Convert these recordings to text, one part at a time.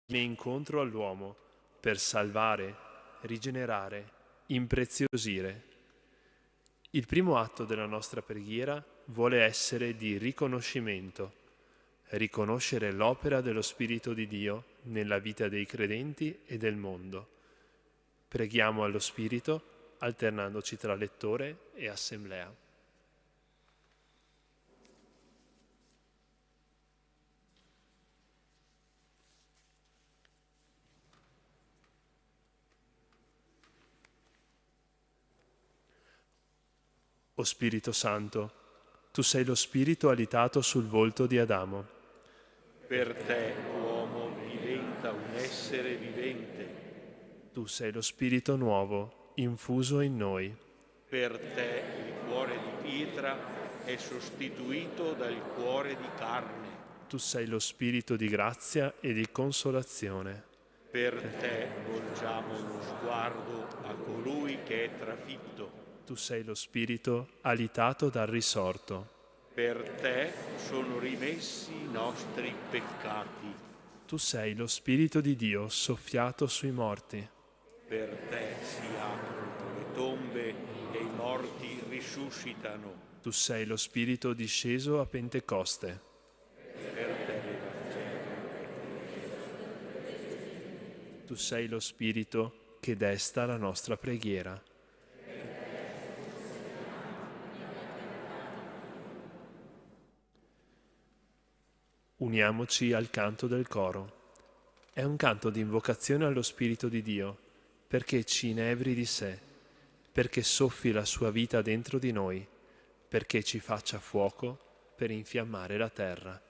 viene incontro all'uomo per salvare, rigenerare, impreziosire. Il primo atto della nostra preghiera vuole essere di riconoscimento, riconoscere l'opera dello Spirito di Dio nella vita dei credenti e del mondo. Preghiamo allo Spirito alternandoci tra lettore e assemblea. O Spirito Santo, tu sei lo Spirito alitato sul volto di Adamo. Per te l'uomo diventa un essere vivente. Tu sei lo Spirito nuovo, infuso in noi. Per te il cuore di pietra è sostituito dal cuore di carne. Tu sei lo Spirito di grazia e di consolazione. Per te volgiamo lo sguardo a colui che è trafitto. Tu sei lo Spirito alitato dal risorto. Per te sono rimessi i nostri peccati. Tu sei lo Spirito di Dio soffiato sui morti. Per te si aprono le tombe e i morti risuscitano. Tu sei lo Spirito disceso a Pentecoste. Per te l'Evangelo. Tu sei lo Spirito che desta la nostra preghiera. Uniamoci al canto del coro. È un canto di invocazione allo Spirito di Dio, perché ci inebri di sé, perché soffi la sua vita dentro di noi, perché ci faccia fuoco per infiammare la terra.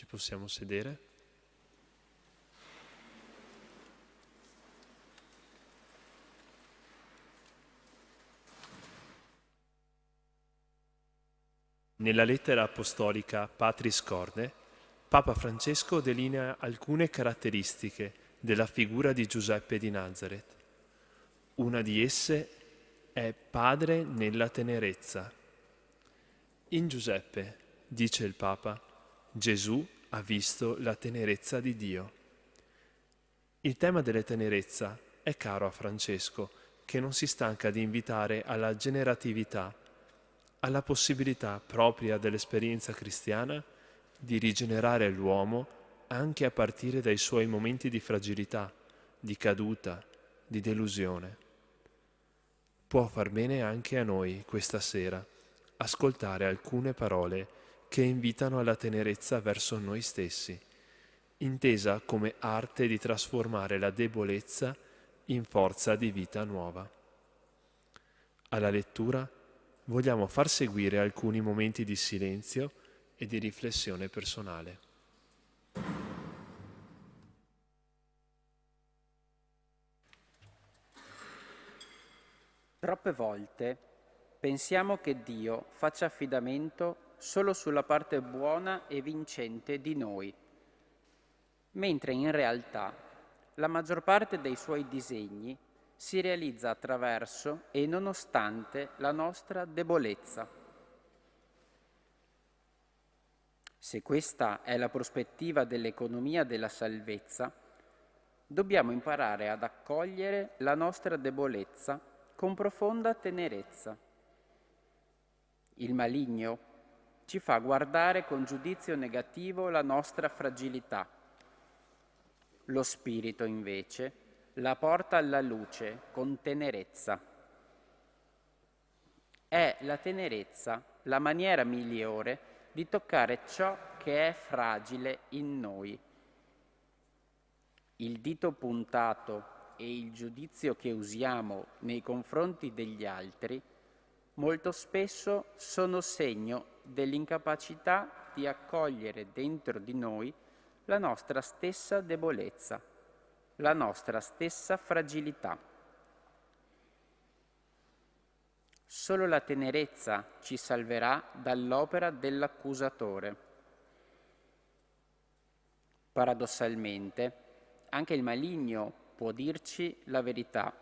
Ci possiamo sedere? Nella lettera apostolica Patris Corde, Papa Francesco delinea alcune caratteristiche della figura di Giuseppe di Nazaret. Una di esse è padre nella tenerezza. In Giuseppe, dice il Papa, Gesù ha visto la tenerezza di Dio. Il tema della tenerezza è caro a Francesco, che non si stanca di invitare alla generatività, alla possibilità propria dell'esperienza cristiana di rigenerare l'uomo anche a partire dai suoi momenti di fragilità, di caduta, di delusione. Può far bene anche a noi questa sera ascoltare alcune parole che invitano alla tenerezza verso noi stessi, intesa come arte di trasformare la debolezza in forza di vita nuova. Alla lettura vogliamo far seguire alcuni momenti di silenzio e di riflessione personale. Troppe volte pensiamo che Dio faccia affidamento solo sulla parte buona e vincente di noi, mentre in realtà la maggior parte dei suoi disegni si realizza attraverso e nonostante la nostra debolezza. Se questa è la prospettiva dell'economia della salvezza, dobbiamo imparare ad accogliere la nostra debolezza con profonda tenerezza. Il maligno ci fa guardare con giudizio negativo la nostra fragilità. Lo Spirito, invece, la porta alla luce con tenerezza. È la tenerezza la maniera migliore di toccare ciò che è fragile in noi. Il dito puntato e il giudizio che usiamo nei confronti degli altri molto spesso sono segno dell'incapacità di accogliere dentro di noi la nostra stessa debolezza, la nostra stessa fragilità. Solo la tenerezza ci salverà dall'opera dell'accusatore. Paradossalmente, anche il maligno può dirci la verità,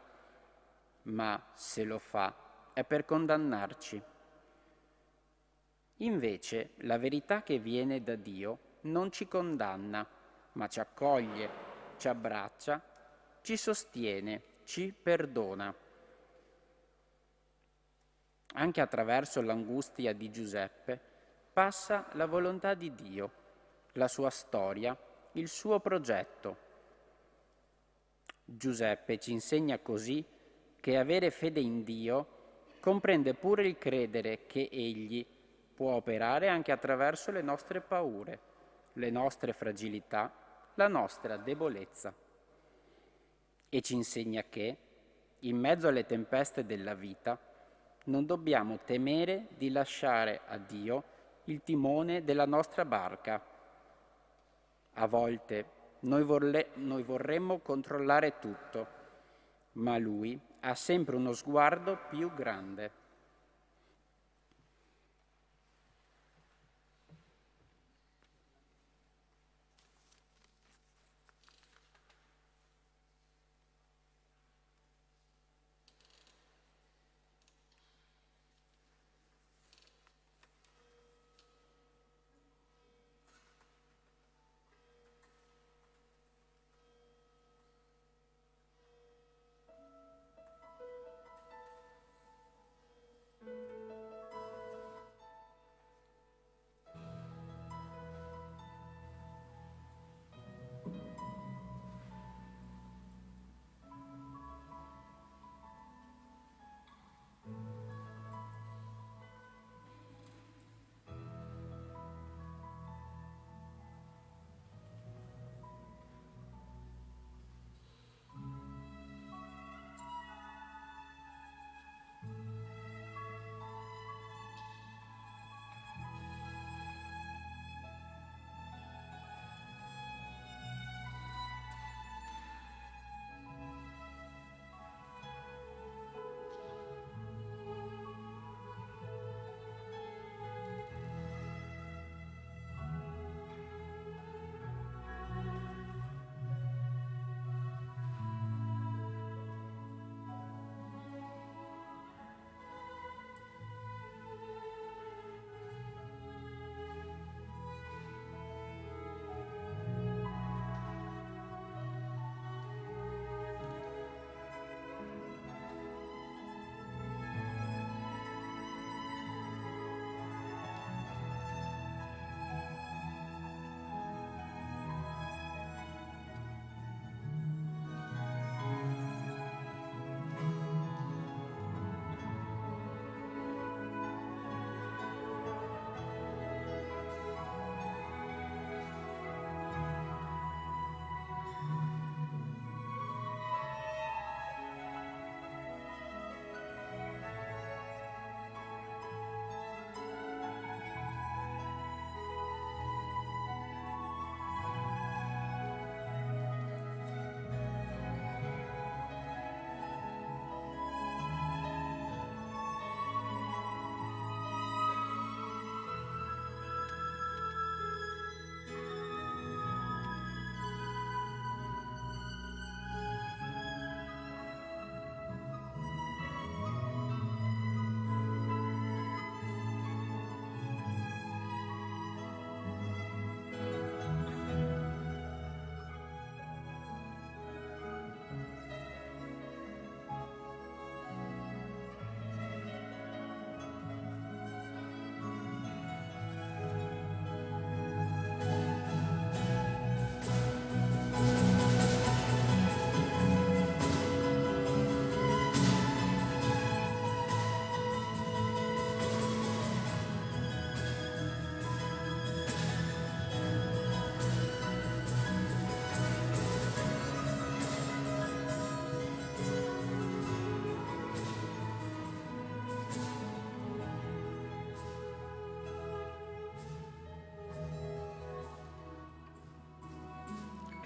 ma se lo fa è per condannarci. Invece, la verità che viene da Dio non ci condanna, ma ci accoglie, ci abbraccia, ci sostiene, ci perdona. Anche attraverso l'angustia di Giuseppe passa la volontà di Dio, la sua storia, il suo progetto. Giuseppe ci insegna così che avere fede in Dio comprende pure il credere che Egli può operare anche attraverso le nostre paure, le nostre fragilità, la nostra debolezza. E ci insegna che, in mezzo alle tempeste della vita, non dobbiamo temere di lasciare a Dio il timone della nostra barca. A volte noi vorremmo controllare tutto, ma Lui ha sempre uno sguardo più grande.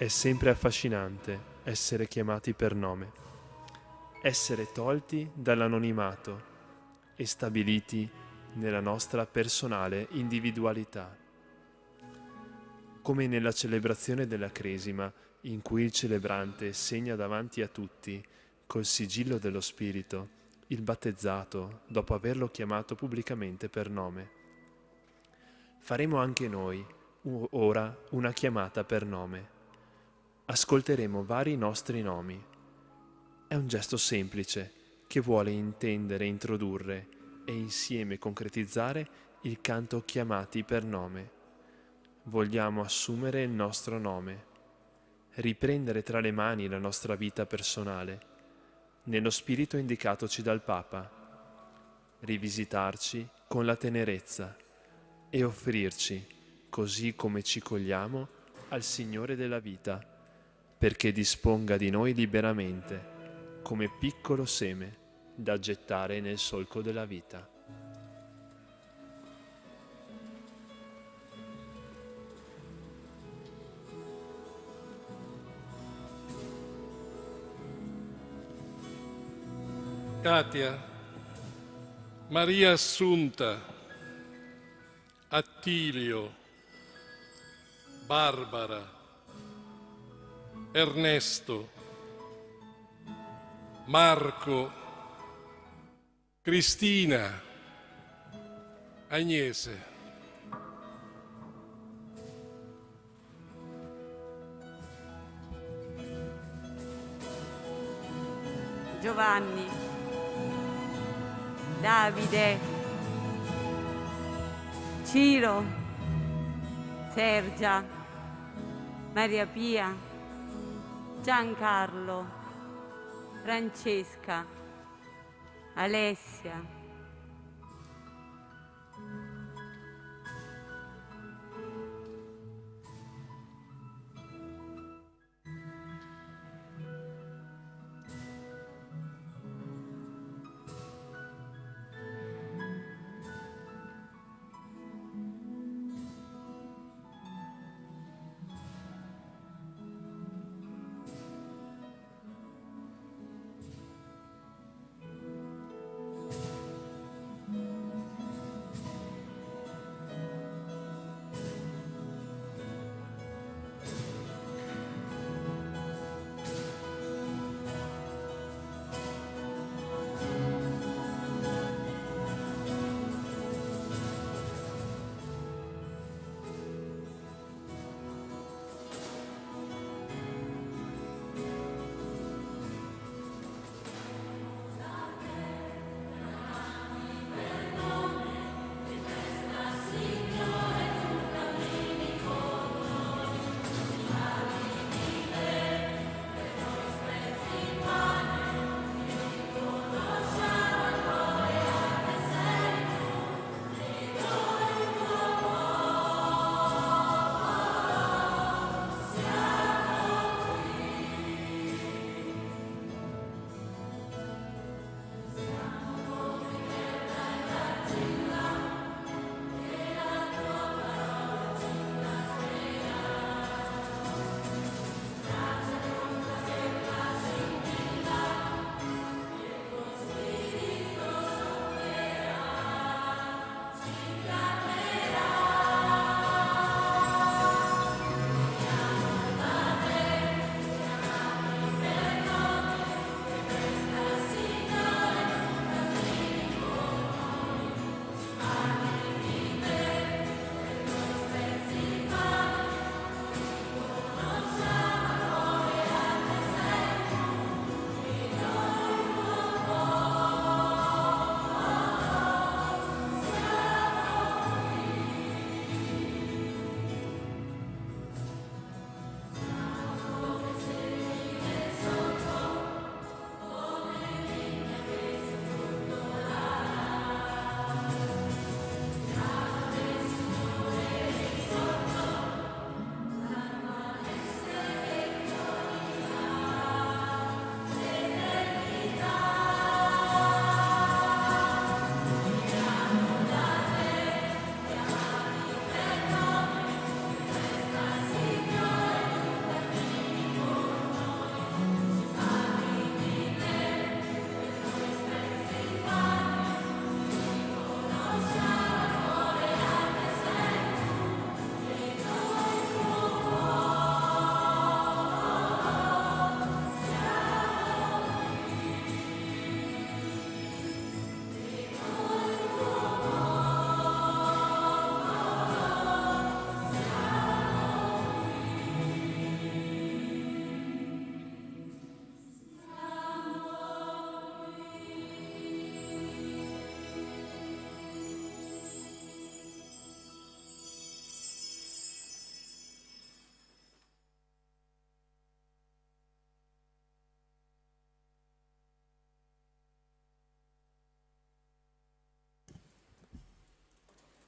È sempre affascinante essere chiamati per nome, essere tolti dall'anonimato e stabiliti nella nostra personale individualità. Come nella celebrazione della Cresima, in cui il celebrante segna davanti a tutti, col sigillo dello Spirito, il battezzato dopo averlo chiamato pubblicamente per nome. Faremo anche noi ora una chiamata per nome. Ascolteremo vari nostri nomi. È un gesto semplice che vuole intendere, introdurre e insieme concretizzare il canto chiamati per nome. Vogliamo assumere il nostro nome, riprendere tra le mani la nostra vita personale, nello spirito indicatoci dal Papa, rivisitarci con la tenerezza e offrirci, così come ci cogliamo, al Signore della vita, perché disponga di noi liberamente, come piccolo seme da gettare nel solco della vita. Katia, Maria Assunta, Attilio, Barbara, Ernesto, Marco, Cristina, Agnese. Giovanni, Davide, Ciro, Sergia, Maria Pia, Giancarlo, Francesca, Alessia,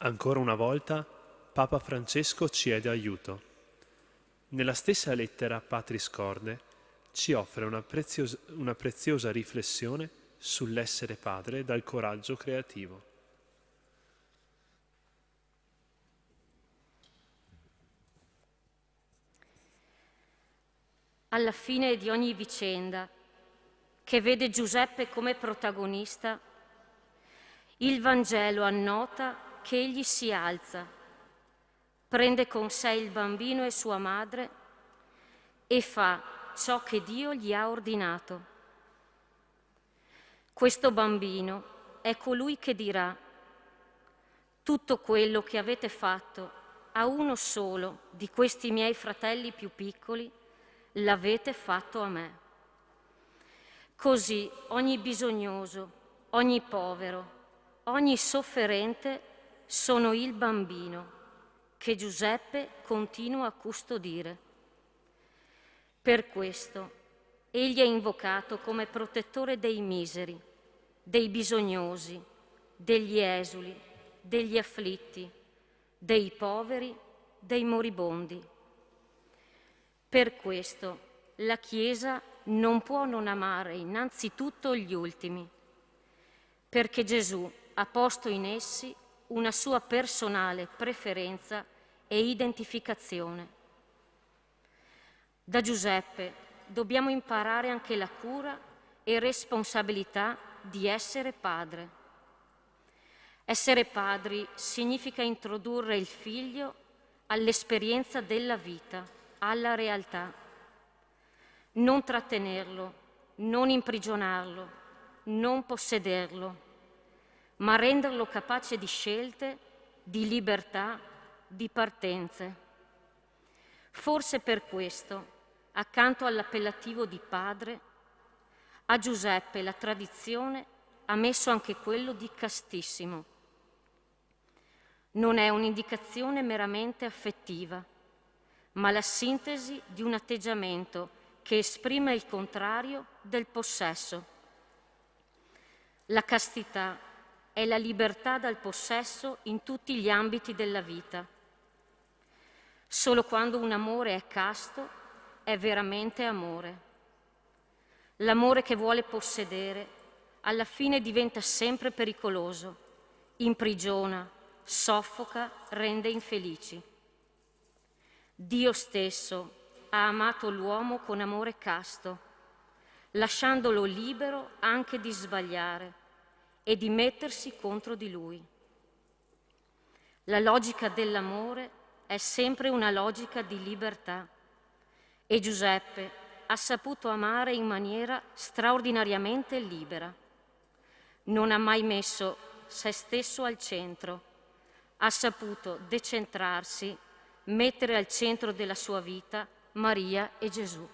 Ancora una volta, Papa Francesco ci è d'aiuto. Nella stessa lettera Patris Corde ci offre una preziosa riflessione sull'essere padre dal coraggio creativo. Alla fine di ogni vicenda che vede Giuseppe come protagonista, il Vangelo annota che egli si alza, prende con sé il bambino e sua madre e fa ciò che Dio gli ha ordinato. Questo bambino è colui che dirà: tutto quello che avete fatto a uno solo di questi miei fratelli più piccoli, l'avete fatto a me. Così ogni bisognoso, ogni povero, ogni sofferente sono il bambino che Giuseppe continua a custodire. Per questo egli è invocato come protettore dei miseri, dei bisognosi, degli esuli, degli afflitti, dei poveri, dei moribondi. Per questo la Chiesa non può non amare innanzitutto gli ultimi, perché Gesù ha posto in essi una sua personale preferenza e identificazione. Da Giuseppe dobbiamo imparare anche la cura e responsabilità di essere padre. Essere padri significa introdurre il figlio all'esperienza della vita, alla realtà. Non trattenerlo, non imprigionarlo, non possederlo, ma renderlo capace di scelte, di libertà, di partenze. Forse per questo, accanto all'appellativo di padre, a Giuseppe la tradizione ha messo anche quello di castissimo. Non è un'indicazione meramente affettiva, ma la sintesi di un atteggiamento che esprime il contrario del possesso. La castità è la libertà dal possesso in tutti gli ambiti della vita. Solo quando un amore è casto è veramente amore. L'amore che vuole possedere alla fine diventa sempre pericoloso, imprigiona, soffoca, rende infelici. Dio stesso ha amato l'uomo con amore casto, lasciandolo libero anche di sbagliare e di mettersi contro di lui. La logica dell'amore è sempre una logica di libertà e Giuseppe ha saputo amare in maniera straordinariamente libera. Non ha mai messo se stesso al centro, ha saputo decentrarsi, mettere al centro della sua vita Maria e Gesù.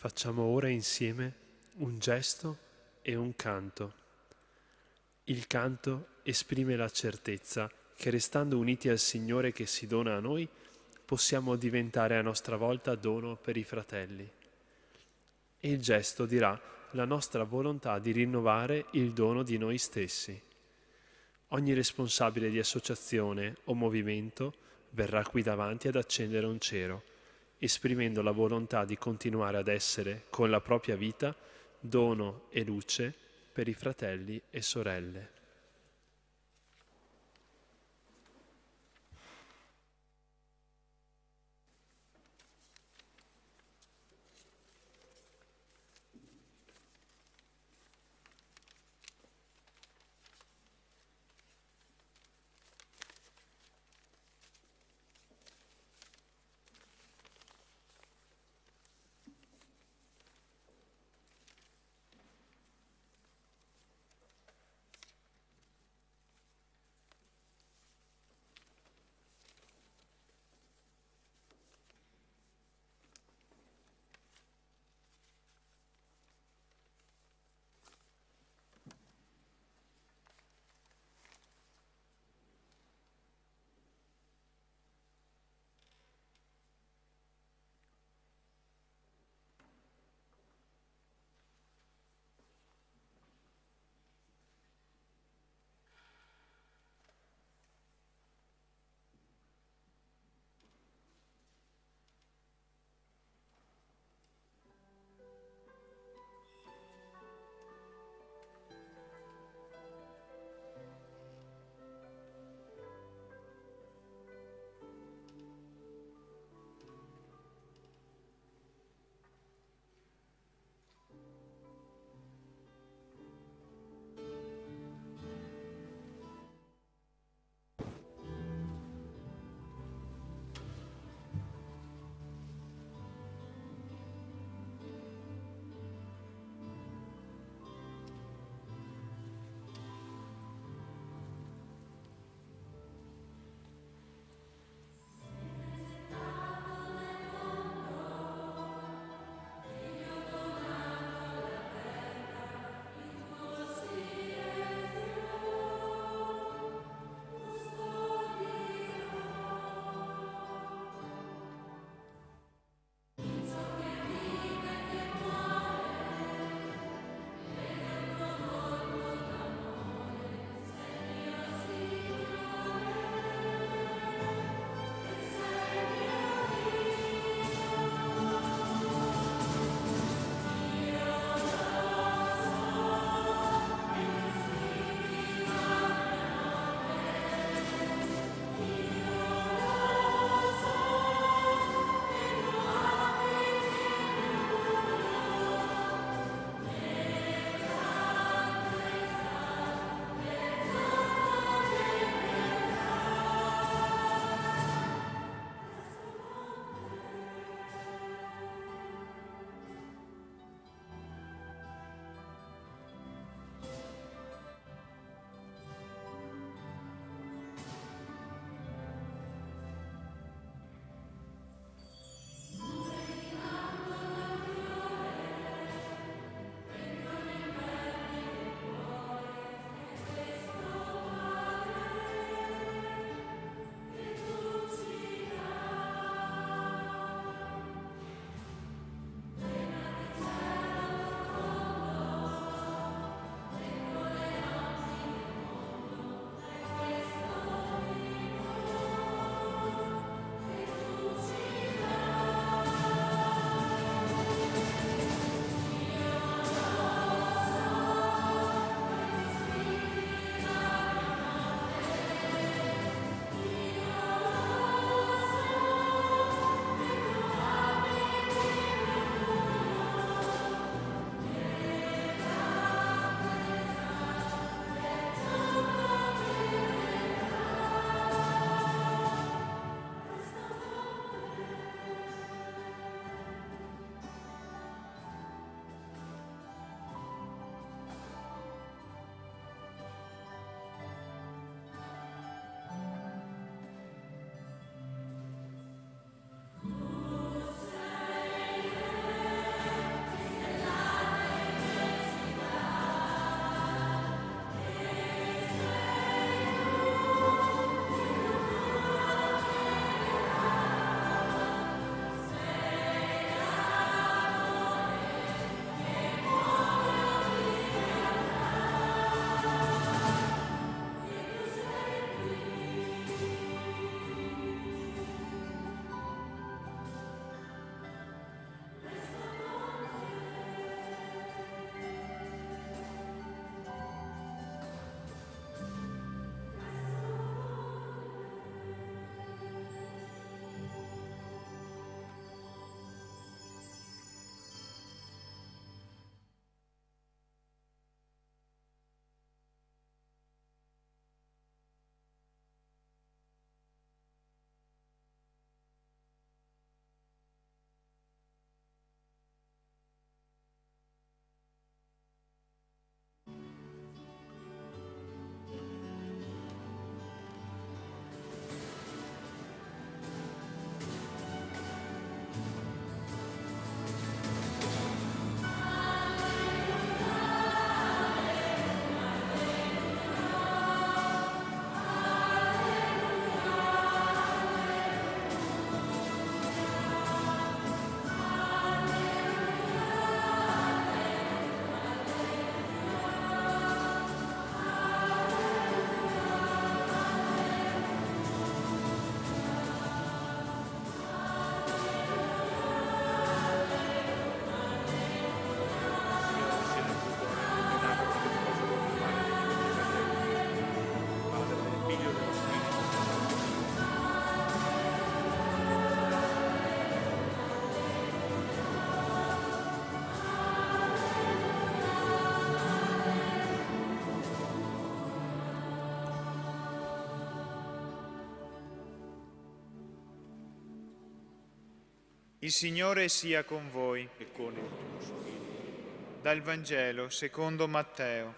Facciamo ora insieme un gesto e un canto. Il canto esprime la certezza che restando uniti al Signore che si dona a noi, possiamo diventare a nostra volta dono per i fratelli. E il gesto dirà la nostra volontà di rinnovare il dono di noi stessi. Ogni responsabile di associazione o movimento verrà qui davanti ad accendere un cero, esprimendo la volontà di continuare ad essere, con la propria vita, dono e luce per i fratelli e sorelle. Il Signore sia con voi. E con il tuo spirito. Dal Vangelo secondo Matteo.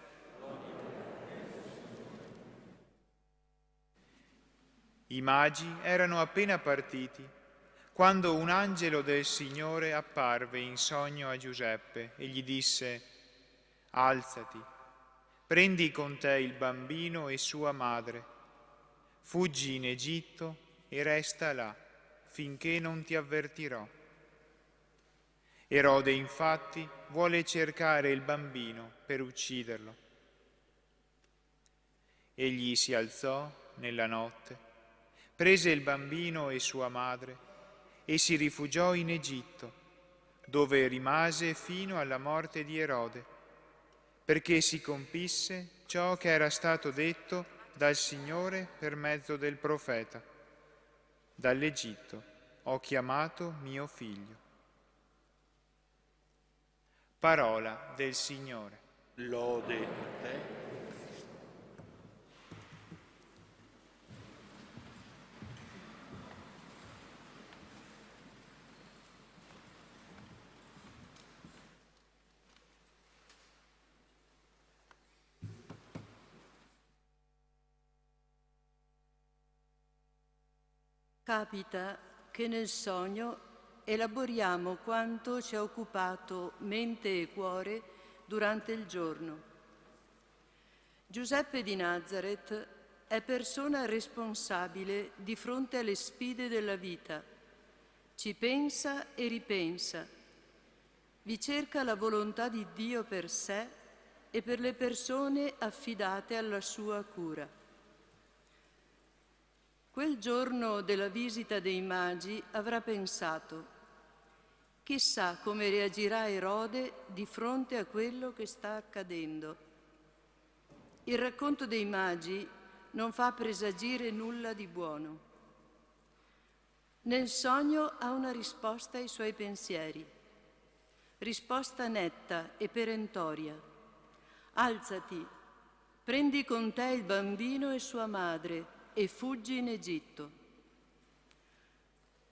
I magi erano appena partiti quando un angelo del Signore apparve in sogno a Giuseppe e gli disse: «Alzati, prendi con te il bambino e sua madre, fuggi in Egitto e resta là finché non ti avvertirò». Erode infatti vuole cercare il bambino per ucciderlo. Egli si alzò nella notte, prese il bambino e sua madre e si rifugiò in Egitto, dove rimase fino alla morte di Erode, perché si compisse ciò che era stato detto dal Signore per mezzo del profeta: «Dall'Egitto ho chiamato mio figlio». Parola del Signore. Lode a te. Capita che nel sogno elaboriamo quanto ci ha occupato mente e cuore durante il giorno. Giuseppe di Nazaret è persona responsabile di fronte alle sfide della vita. Ci pensa e ripensa. Vi cerca la volontà di Dio per sé e per le persone affidate alla sua cura. Quel giorno della visita dei magi avrà pensato: chissà come reagirà Erode di fronte a quello che sta accadendo. Il racconto dei magi non fa presagire nulla di buono. Nel sogno ha una risposta ai suoi pensieri, risposta netta e perentoria: alzati, prendi con te il bambino e sua madre e fuggi in Egitto.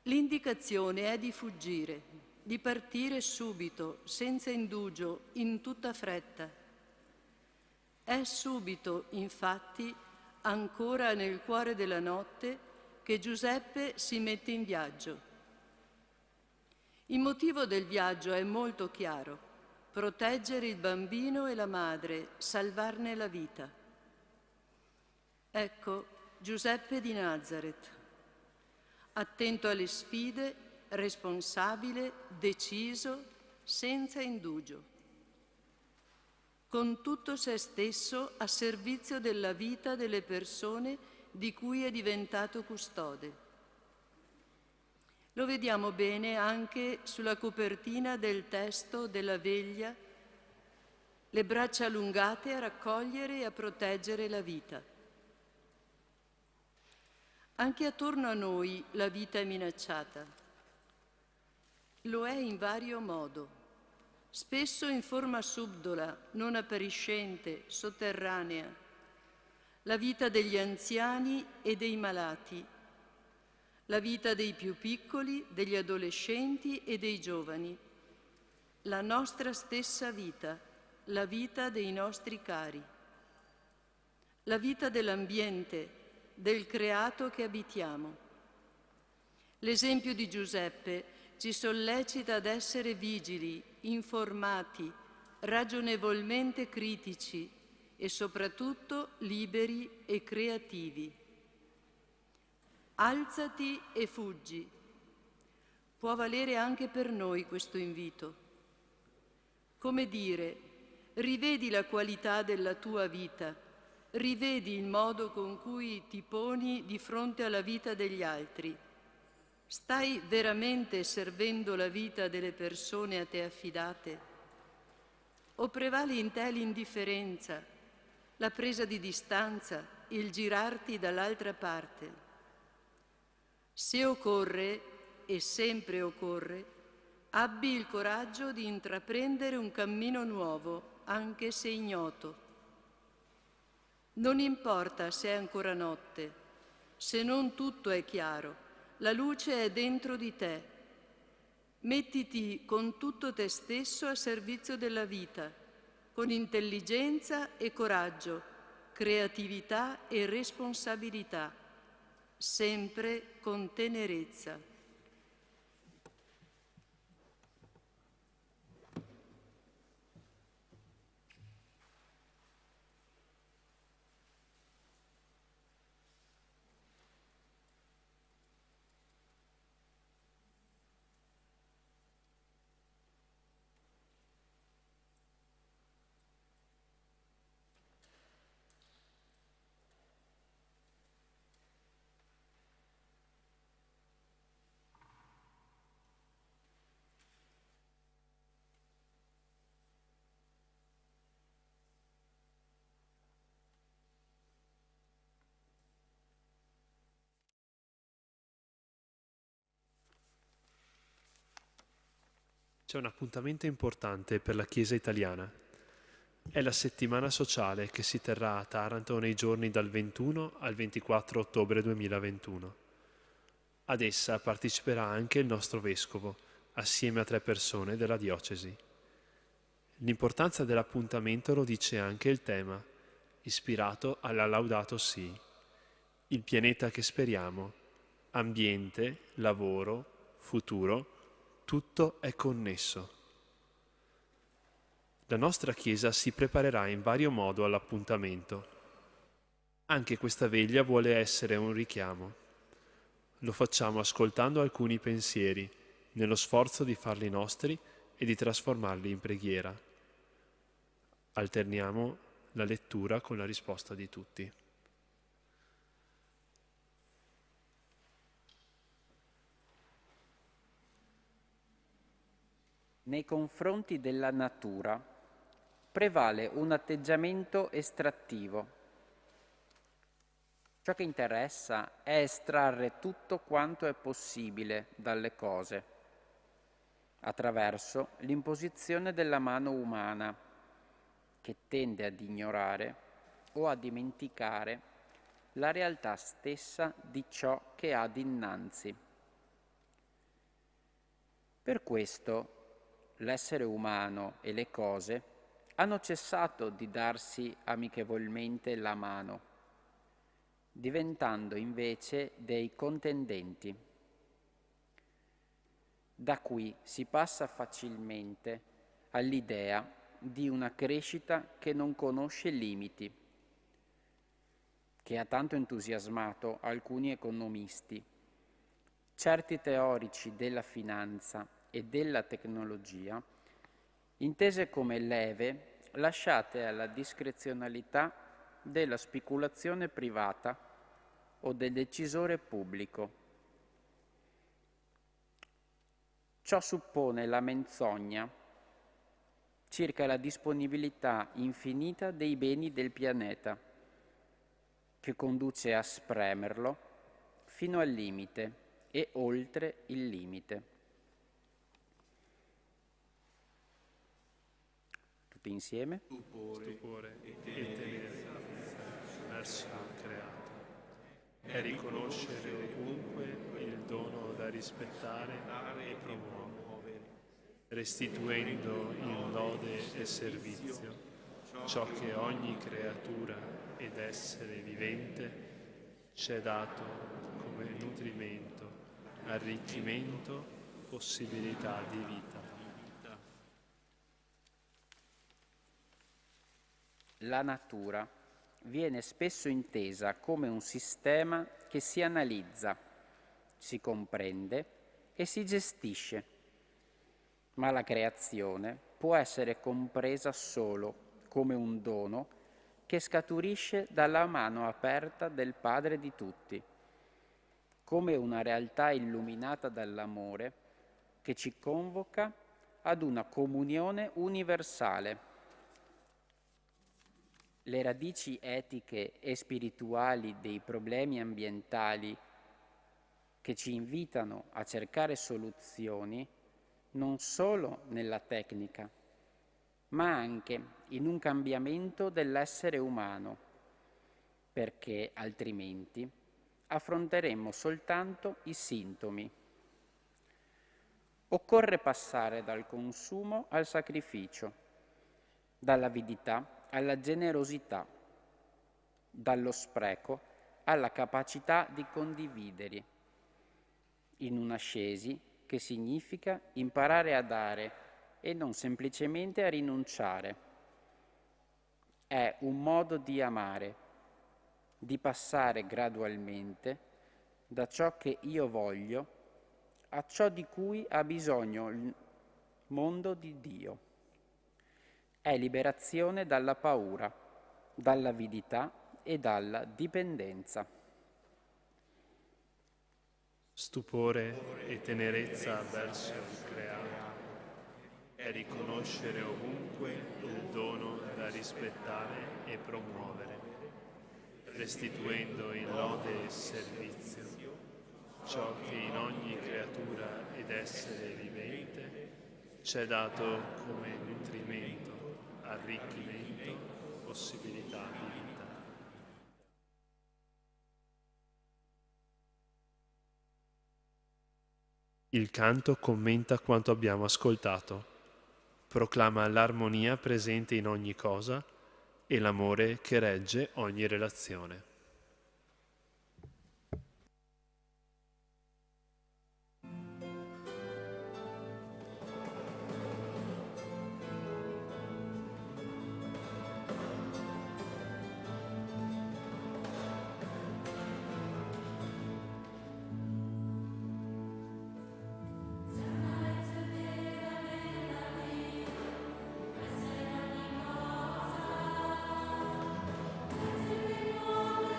L'indicazione è di fuggire, di partire subito, senza indugio, in tutta fretta. È subito, infatti, ancora nel cuore della notte, che Giuseppe si mette in viaggio. Il motivo del viaggio è molto chiaro: proteggere il bambino e la madre, salvarne la vita. Ecco Giuseppe di Nazaret, attento alle sfide, responsabile, deciso, senza indugio, con tutto se stesso a servizio della vita delle persone di cui è diventato custode. Lo vediamo bene anche sulla copertina del testo della veglia, le braccia allungate a raccogliere e a proteggere la vita. Anche attorno a noi la vita è minacciata. Lo è in vario modo, spesso in forma subdola, non appariscente, sotterranea. La vita degli anziani e dei malati, la vita dei più piccoli, degli adolescenti e dei giovani, la nostra stessa vita, la vita dei nostri cari, la vita dell'ambiente, del creato che abitiamo. L'esempio di Giuseppe ci sollecita ad essere vigili, informati, ragionevolmente critici e soprattutto liberi e creativi. Alzati e fuggi. Può valere anche per noi questo invito. Come dire, rivedi la qualità della tua vita, rivedi il modo con cui ti poni di fronte alla vita degli altri. Stai veramente servendo la vita delle persone a te affidate? O prevale in te l'indifferenza, la presa di distanza, il girarti dall'altra parte? Se occorre, e sempre occorre, abbi il coraggio di intraprendere un cammino nuovo, anche se ignoto. Non importa se è ancora notte, se non tutto è chiaro, la luce è dentro di te. Mettiti con tutto te stesso a servizio della vita, con intelligenza e coraggio, creatività e responsabilità, sempre con tenerezza. C'è un appuntamento importante per la Chiesa italiana. È la settimana sociale che si terrà a Taranto nei giorni dal 21 al 24 ottobre 2021. Ad essa parteciperà anche il nostro Vescovo, assieme a 3 persone della diocesi. L'importanza dell'appuntamento lo dice anche il tema, ispirato alla Laudato Si. Il pianeta che speriamo, ambiente, lavoro, futuro, tutto è connesso. La nostra Chiesa si preparerà in vario modo all'appuntamento. Anche questa veglia vuole essere un richiamo. Lo facciamo ascoltando alcuni pensieri, nello sforzo di farli nostri e di trasformarli in preghiera. Alterniamo la lettura con la risposta di tutti. Nei confronti della natura prevale un atteggiamento estrattivo. Ciò che interessa è estrarre tutto quanto è possibile dalle cose, attraverso l'imposizione della mano umana, che tende ad ignorare o a dimenticare la realtà stessa di ciò che ha dinanzi. Per questo l'essere umano e le cose hanno cessato di darsi amichevolmente la mano, diventando invece dei contendenti. Da qui si passa facilmente all'idea di una crescita che non conosce limiti, che ha tanto entusiasmato alcuni economisti, certi teorici della finanza e della tecnologia, intese come leve lasciate alla discrezionalità della speculazione privata o del decisore pubblico. Ciò suppone la menzogna circa la disponibilità infinita dei beni del pianeta, che conduce a spremerlo fino al limite e oltre il limite. Tutti insieme? Stupore e tenerezza verso il creato è riconoscere ovunque il dono da rispettare e promuovere, restituendo in lode e servizio ciò che ogni creatura ed essere vivente ci è dato come nutrimento, arricchimento, possibilità di vita. La natura viene spesso intesa come un sistema che si analizza, si comprende e si gestisce, ma la creazione può essere compresa solo come un dono che scaturisce dalla mano aperta del Padre di tutti, come una realtà illuminata dall'amore che ci convoca ad una comunione universale. Le radici etiche e spirituali dei problemi ambientali che ci invitano a cercare soluzioni non solo nella tecnica, ma anche in un cambiamento dell'essere umano, perché altrimenti affronteremmo soltanto i sintomi. Occorre passare dal consumo al sacrificio, dall'avidità alla generosità, dallo spreco alla capacità di condividere, in un'ascesi che significa imparare a dare e non semplicemente a rinunciare. È un modo di amare, di passare gradualmente da ciò che io voglio a ciò di cui ha bisogno il mondo di Dio. È liberazione dalla paura, dall'avidità e dalla dipendenza. Stupore e tenerezza verso il creato è riconoscere ovunque il dono da rispettare e promuovere, restituendo in lode e servizio ciò che in ogni creatura ed essere vivente c'è dato come nutrimento, arricchimento, possibilità di vita. Il canto commenta quanto abbiamo ascoltato, proclama l'armonia presente in ogni cosa e l'amore che regge ogni relazione. Amore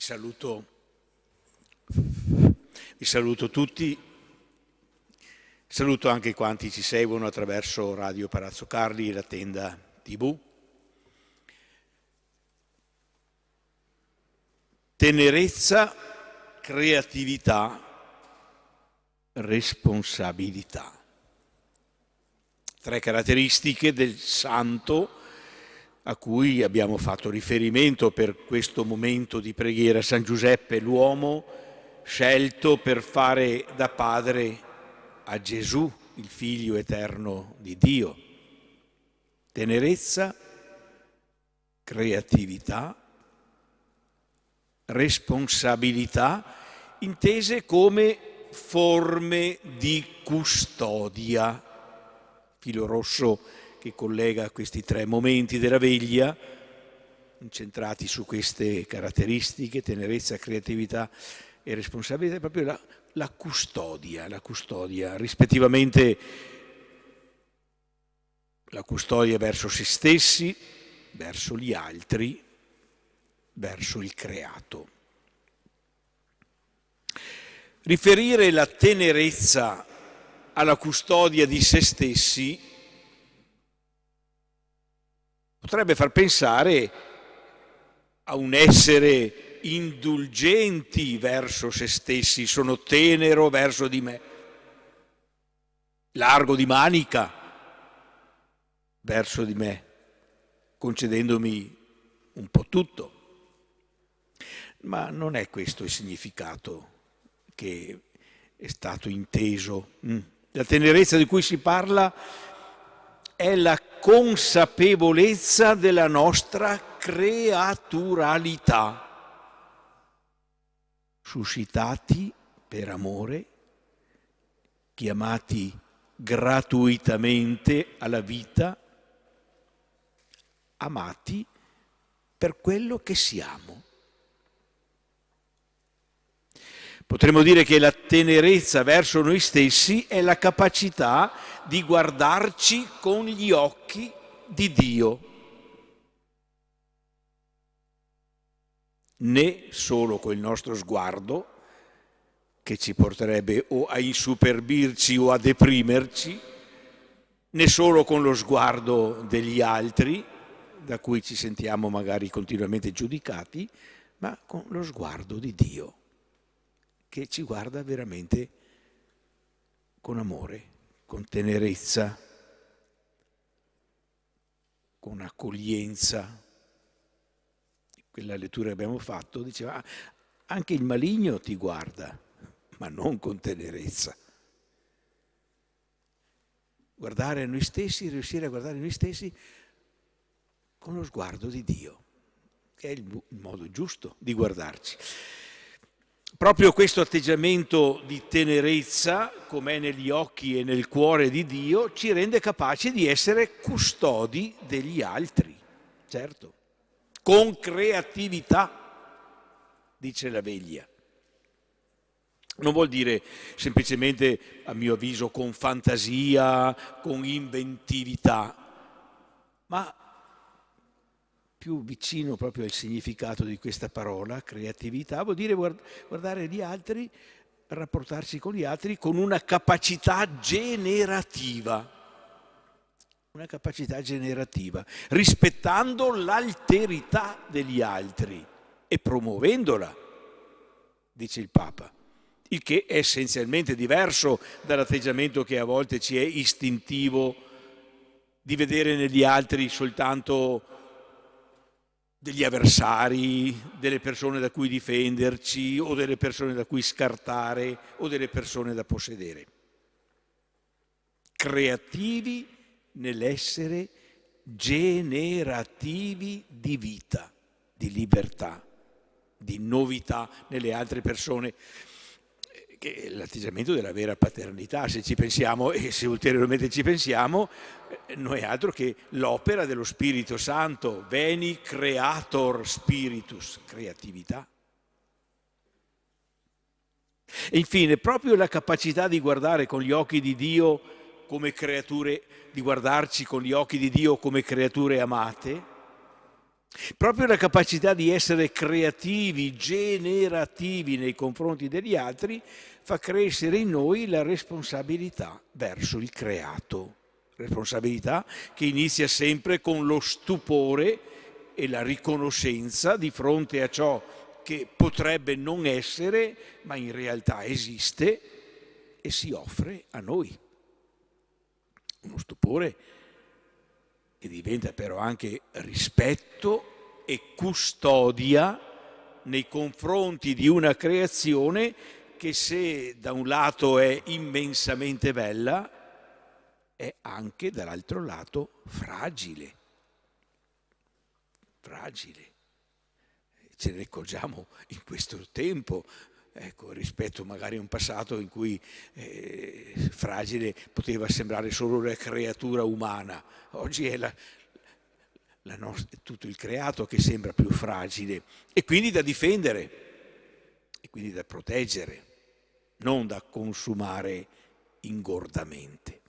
Vi saluto tutti, saluto anche quanti ci seguono attraverso Radio Palazzo Carli e la Tenda TV. Tenerezza, creatività, responsabilità. 3 caratteristiche del santo a cui abbiamo fatto riferimento per questo momento di preghiera. San Giuseppe, l'uomo scelto per fare da padre a Gesù, il Figlio eterno di Dio. Tenerezza, creatività, responsabilità, intese come forme di custodia. Filo rosso che collega questi 3 momenti della veglia, incentrati su queste caratteristiche, tenerezza, creatività e responsabilità, è proprio la custodia, rispettivamente la custodia verso se stessi, verso gli altri, verso il creato. Riferire la tenerezza alla custodia di se stessi potrebbe far pensare a un essere indulgenti verso se stessi, sono tenero verso di me, largo di manica verso di me, concedendomi un po' tutto. Ma non è questo il significato che è stato inteso. La tenerezza di cui si parla è la consapevolezza della nostra creaturalità, suscitati per amore, chiamati gratuitamente alla vita, amati per quello che siamo. Potremmo dire che la tenerezza verso noi stessi è la capacità di guardarci con gli occhi di Dio, né solo col nostro sguardo, che ci porterebbe o a insuperbirci o a deprimerci, né solo con lo sguardo degli altri, da cui ci sentiamo magari continuamente giudicati, ma con lo sguardo di Dio, che ci guarda veramente con amore, con tenerezza, con accoglienza. Quella lettura che abbiamo fatto diceva anche il maligno ti guarda, ma non con tenerezza. Guardare a noi stessi, riuscire a guardare noi stessi con lo sguardo di Dio, che è il modo giusto di guardarci. Proprio questo atteggiamento di tenerezza, com'è negli occhi e nel cuore di Dio, ci rende capaci di essere custodi degli altri, certo, con creatività, dice la veglia. Non vuol dire semplicemente, a mio avviso, con fantasia, con inventività, ma più vicino proprio al significato di questa parola, creatività, vuol dire guardare gli altri, rapportarsi con gli altri con una capacità generativa, rispettando l'alterità degli altri e promuovendola, dice il Papa, il che è essenzialmente diverso dall'atteggiamento che a volte ci è istintivo di vedere negli altri soltanto degli avversari, delle persone da cui difenderci o delle persone da cui scartare o delle persone da possedere. Creativi nell'essere generativi di vita, di libertà, di novità nelle altre persone, che è l'atteggiamento della vera paternità, se ci pensiamo e se ulteriormente ci pensiamo, non è altro che l'opera dello Spirito Santo, veni creator spiritus, creatività. E infine, proprio la capacità di guardare con gli occhi di Dio come creature, di guardarci con gli occhi di Dio come creature amate, Proprio la capacità di essere creativi, generativi nei confronti degli altri, fa crescere in noi la responsabilità verso il creato. Responsabilità che inizia sempre con lo stupore e la riconoscenza di fronte a ciò che potrebbe non essere, ma in realtà esiste e si offre a noi. Uno stupore che diventa però anche rispetto e custodia nei confronti di una creazione che, se da un lato è immensamente bella, è anche dall'altro lato fragile. Fragile. Ce ne accorgiamo in questo tempo, ecco, rispetto magari a un passato in cui fragile poteva sembrare solo la creatura umana. Oggi è tutto il creato che sembra più fragile e quindi da difendere, e quindi da proteggere, non da consumare ingordamente.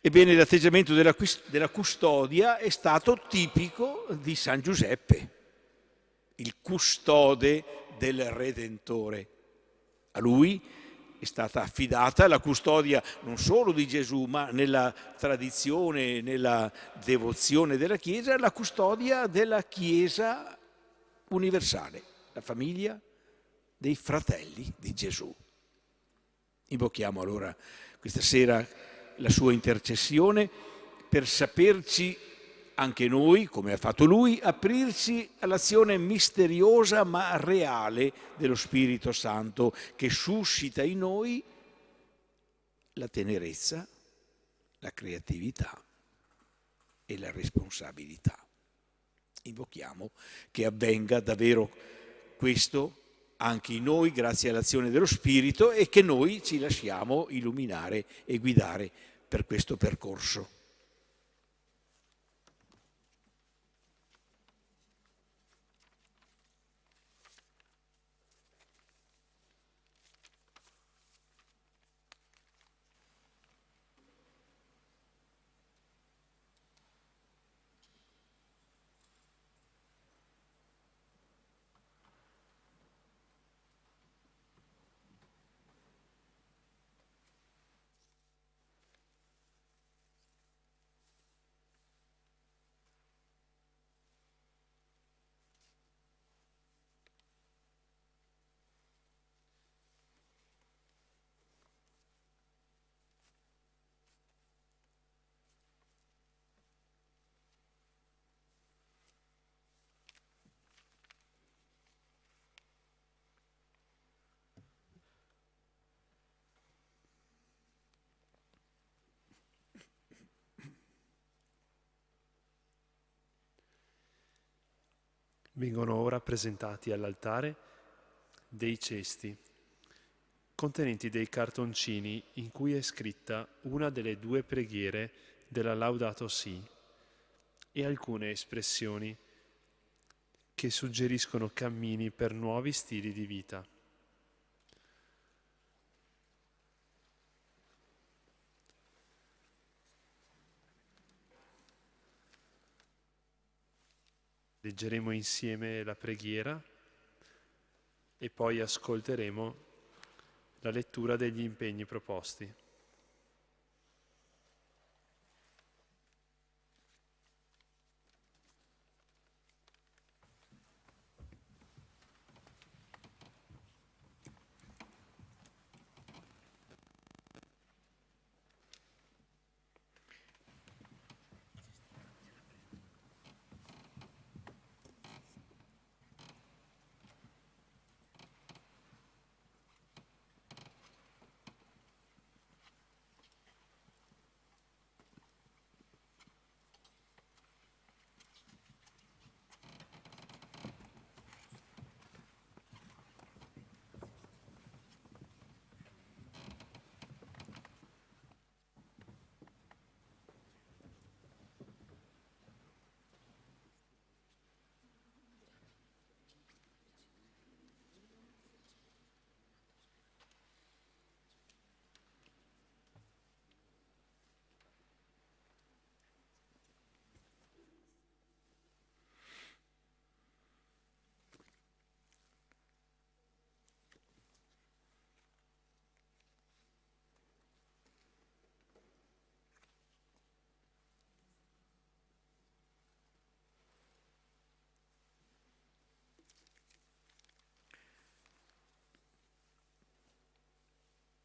Ebbene, l'atteggiamento della custodia è stato tipico di San Giuseppe, il custode del Redentore. A lui è stata affidata la custodia non solo di Gesù, ma nella tradizione, nella devozione della Chiesa, la custodia della Chiesa universale, la famiglia dei fratelli di Gesù. Invochiamo allora questa sera la sua intercessione per saperci anche noi, come ha fatto lui, aprirci all'azione misteriosa ma reale dello Spirito Santo che suscita in noi la tenerezza, la creatività e la responsabilità. Invochiamo che avvenga davvero questo anche in noi grazie all'azione dello Spirito e che noi ci lasciamo illuminare e guidare per questo percorso. Vengono ora presentati all'altare dei cesti contenenti dei cartoncini in cui è scritta una delle 2 preghiere della Laudato Si e alcune espressioni che suggeriscono cammini per nuovi stili di vita. Leggeremo insieme la preghiera e poi ascolteremo la lettura degli impegni proposti.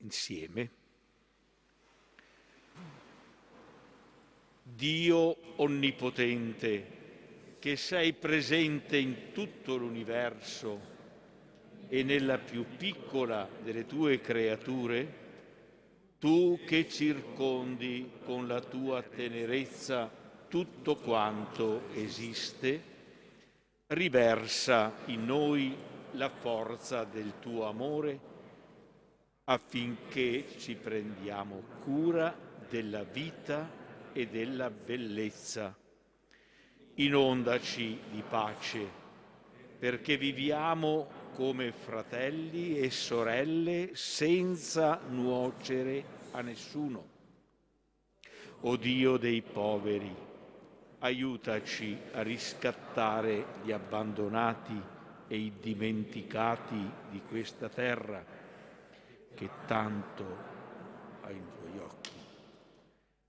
insieme. Dio onnipotente, che sei presente in tutto l'universo e nella più piccola delle tue creature, tu che circondi con la tua tenerezza tutto quanto esiste, riversa in noi la forza del tuo amore affinché ci prendiamo cura della vita e della bellezza. Inondaci di pace, perché viviamo come fratelli e sorelle senza nuocere a nessuno. O Dio dei poveri, aiutaci a riscattare gli abbandonati e i dimenticati di questa terra che tanto ha in tuoi occhi.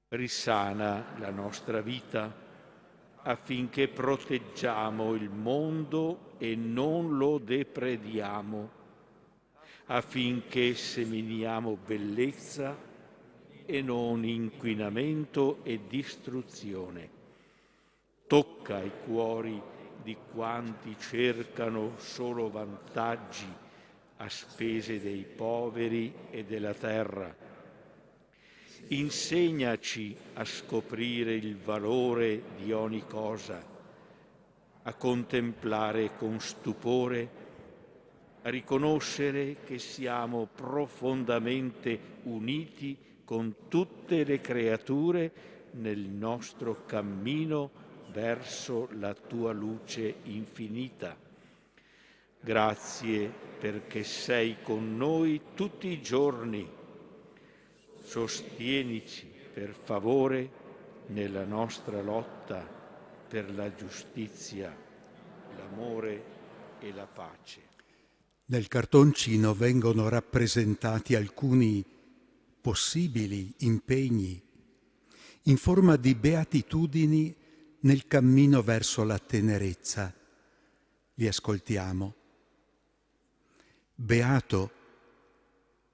Risana la nostra vita affinché proteggiamo il mondo e non lo deprediamo, affinché seminiamo bellezza e non inquinamento e distruzione. Tocca i cuori di quanti cercano solo vantaggi a spese dei poveri e della terra. Insegnaci a scoprire il valore di ogni cosa, a contemplare con stupore, a riconoscere che siamo profondamente uniti con tutte le creature nel nostro cammino verso la tua luce infinita. Grazie perché sei con noi tutti i giorni. Sostienici, per favore, nella nostra lotta per la giustizia, l'amore e la pace. Nel cartoncino vengono rappresentati alcuni possibili impegni in forma di beatitudini nel cammino verso la tenerezza. Li ascoltiamo. Beato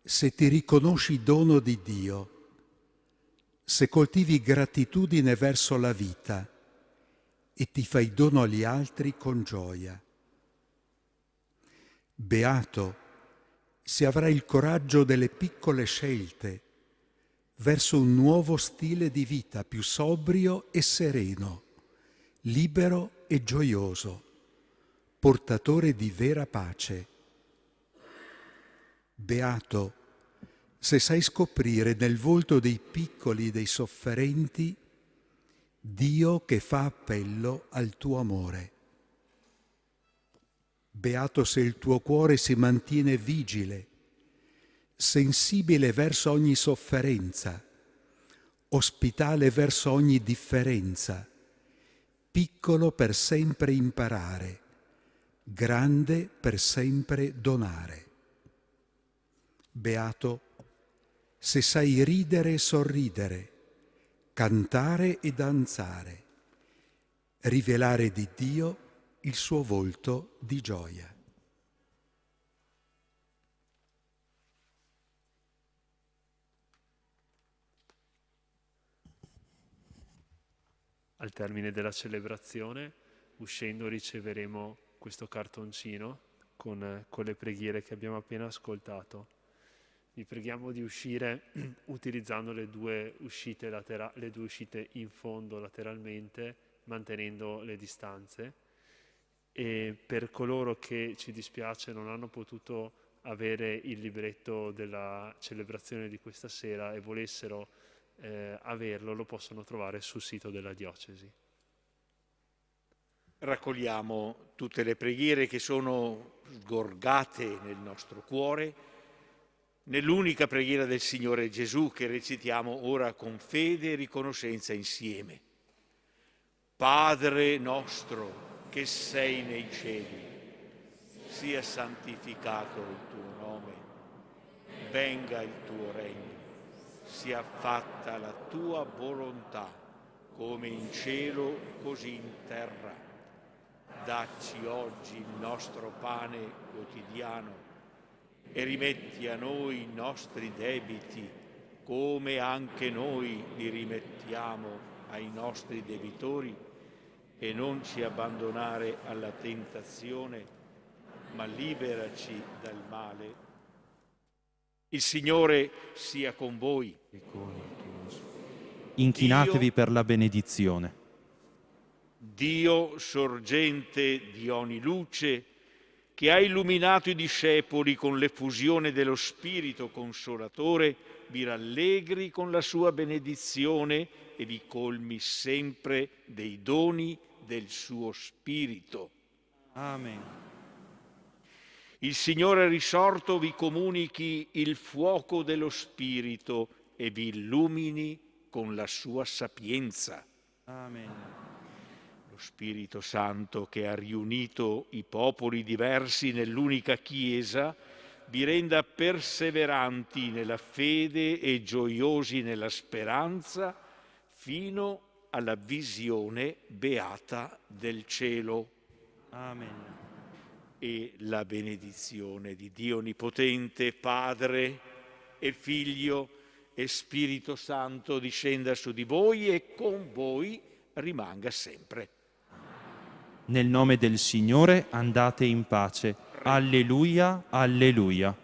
se ti riconosci dono di Dio, se coltivi gratitudine verso la vita e ti fai dono agli altri con gioia. Beato se avrai il coraggio delle piccole scelte verso un nuovo stile di vita più sobrio e sereno, libero e gioioso, portatore di vera pace. Beato se sai scoprire nel volto dei piccoli e dei sofferenti Dio che fa appello al tuo amore. Beato se il tuo cuore si mantiene vigile, sensibile verso ogni sofferenza, ospitale verso ogni differenza, piccolo per sempre imparare, grande per sempre donare. Beato se sai ridere e sorridere, cantare e danzare, rivelare di Dio il suo volto di gioia. Al termine della celebrazione, uscendo, riceveremo questo cartoncino con le preghiere che abbiamo appena ascoltato. Vi preghiamo di uscire utilizzando le due uscite in fondo lateralmente, mantenendo le distanze. E per coloro che, ci dispiace, non hanno potuto avere il libretto della celebrazione di questa sera e volessero averlo, lo possono trovare sul sito della diocesi. Raccogliamo tutte le preghiere che sono sgorgate nel nostro cuore, nell'unica preghiera del Signore Gesù che recitiamo ora con fede e riconoscenza insieme. Padre nostro che sei nei cieli, sia santificato il tuo nome, venga il tuo regno, sia fatta la tua volontà, come in cielo così in terra. Dacci oggi il nostro pane quotidiano e rimetti a noi i nostri debiti, come anche noi li rimettiamo ai nostri debitori, e non ci abbandonare alla tentazione, ma liberaci dal male. Il Signore sia con voi. Inchinatevi per la benedizione. Dio, sorgente di ogni luce, che ha illuminato i discepoli con l'effusione dello Spirito Consolatore, vi rallegri con la sua benedizione e vi colmi sempre dei doni del suo Spirito. Amen. Il Signore risorto vi comunichi il fuoco dello Spirito e vi illumini con la sua sapienza. Amen. Lo Spirito Santo, che ha riunito i popoli diversi nell'unica Chiesa, vi renda perseveranti nella fede e gioiosi nella speranza fino alla visione beata del cielo. Amen. E la benedizione di Dio Onnipotente, Padre e Figlio e Spirito Santo discenda su di voi e con voi rimanga sempre. Nel nome del Signore andate in pace. Alleluia, alleluia.